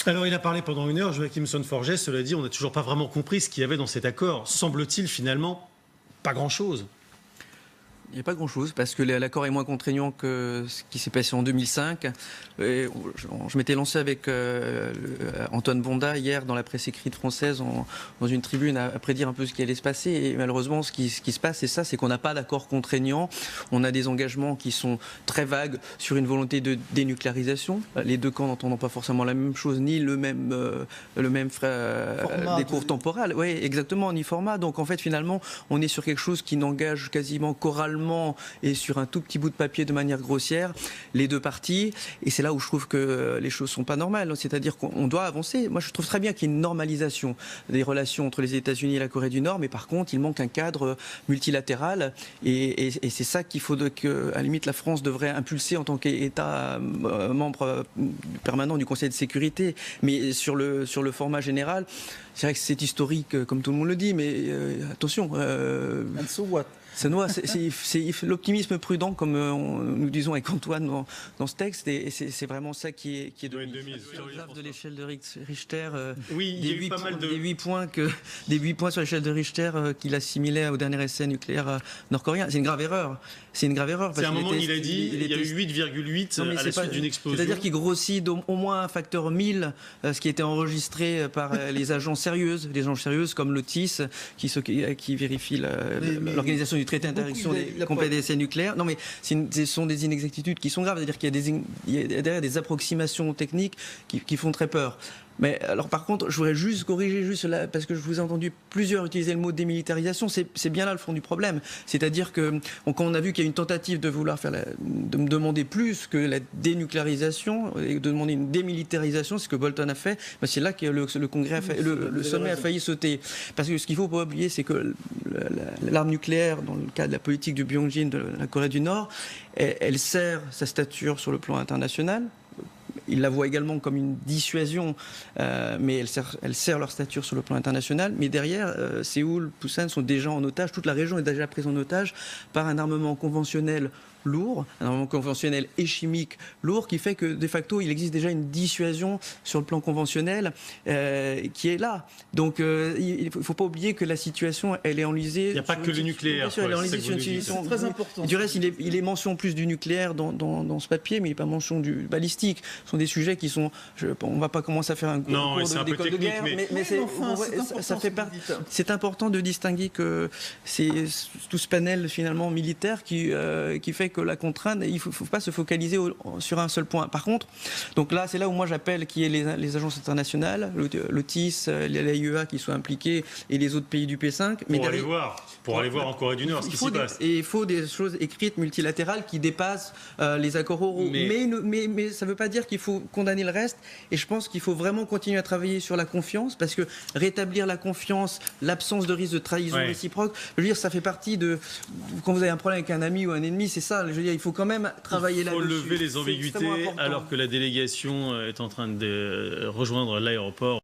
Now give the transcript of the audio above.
Alors, il a parlé pendant 1 heure, Joachim Son-Forget. Cela dit, on n'a toujours pas vraiment compris ce qu'il y avait dans cet accord. Semble-t-il, finalement, pas grand-chose. Il n'y a pas grand-chose, parce que l'accord est moins contraignant que ce qui s'est passé en 2005. Et je m'étais lancé avec Antoine Bonda hier dans la presse écrite française, dans une tribune, à prédire un peu ce qui allait se passer. Et malheureusement, ce qui se passe, c'est ça, c'est qu'on n'a pas d'accord contraignant. On a des engagements qui sont très vagues sur une volonté de dénucléarisation. Les deux camps n'entendent pas forcément la même chose, ni le même décours temporel. Oui, exactement, ni format. Donc en fait, finalement, on est sur quelque chose qui n'engage quasiment qu'oralement et sur un tout petit bout de papier de manière grossière les deux parties, et c'est là où je trouve que les choses sont pas normales, c'est-à-dire qu'on doit avancer. Moi je trouve très bien qu'il y ait une normalisation des relations entre les États-Unis et la Corée du Nord, mais par contre il manque un cadre multilatéral, et c'est ça qu'il faut à la limite la France devrait impulser en tant qu'État membre permanent du Conseil de sécurité. Mais sur le format général, c'est vrai que c'est historique comme tout le monde le dit, mais attention, so what? C'est l'optimisme prudent, comme nous disons avec Antoine dans ce texte, et c'est vraiment ça qui est de mise. Sur le graphe de l'échelle de Richter, oui, il y a eu pas mal de... des 8 points sur l'échelle de Richter qu'il assimilait au dernier essai nucléaire nord-coréen. C'est une grave erreur. C'est une grave erreur. C'est un moment où il a dit il y a eu 8,8 à la suite d'une explosion. C'est-à-dire qu'il grossit au moins un facteur 1000 ce qui était enregistré par les agences sérieuses, comme l'OTIS, qui vérifie l'organisation du traité d'interdiction des complets d'essais nucléaires. Non, mais ce sont des inexactitudes qui sont graves. C'est-à-dire qu'il y a derrière des approximations techniques qui font très peur. Mais alors par contre, je voudrais juste corriger là, parce que je vous ai entendu plusieurs utiliser le mot démilitarisation. C'est bien là le fond du problème. C'est-à-dire que quand on a vu qu'il y a une tentative de vouloir de me demander plus que la dénucléarisation et de demander une démilitarisation, ce que Bolton a fait, ben c'est là que le Congrès, le sommet a failli sauter. Parce que ce qu'il ne faut pas oublier, c'est que l'arme nucléaire, dans le cas de la politique du Pyongyang de la Corée du Nord, elle sert sa stature sur le plan international. Ils la voient également comme une dissuasion, mais elle sert leur stature sur le plan international. Mais derrière, Séoul, Busan sont déjà en otage, toute la région est déjà prise en otage par un armement conventionnel lourd, un armement conventionnel et chimique lourd, qui fait que de facto il existe déjà une dissuasion sur le plan conventionnel qui est là. Donc il ne faut pas oublier que la situation elle est enlisée. Il n'y a pas que le nucléaire. C'est très important. Du reste, il est mention plus du nucléaire dans ce papier, mais il n'est pas mention du balistique. Ce sont des sujets qui sont... on ne va pas commencer à faire un cours d'école de guerre, mais ça fait partie. C'est important de distinguer que c'est tout ce panel finalement militaire qui fait que la contrainte, il ne faut pas se focaliser sur un seul point. Par contre, donc là, c'est là où moi j'appelle qu'il y ait les agences internationales, l'OTIS, l'AIEA qui soient impliqués et les autres pays du P5. Pour aller voir en Corée du Nord ce qui s'y passe. Et il faut des choses écrites multilatérales qui dépassent les accords oraux. Mais ça ne veut pas dire qu'il faut condamner le reste. Et je pense qu'il faut vraiment continuer à travailler sur la confiance, parce que rétablir la confiance, l'absence de risque de trahison réciproque, je veux dire, ça fait partie de... Quand vous avez un problème avec un ami ou un ennemi, c'est ça. Je veux dire, il faut quand même travailler là-dessus. Il faut lever les ambiguïtés alors que la délégation est en train de rejoindre l'aéroport.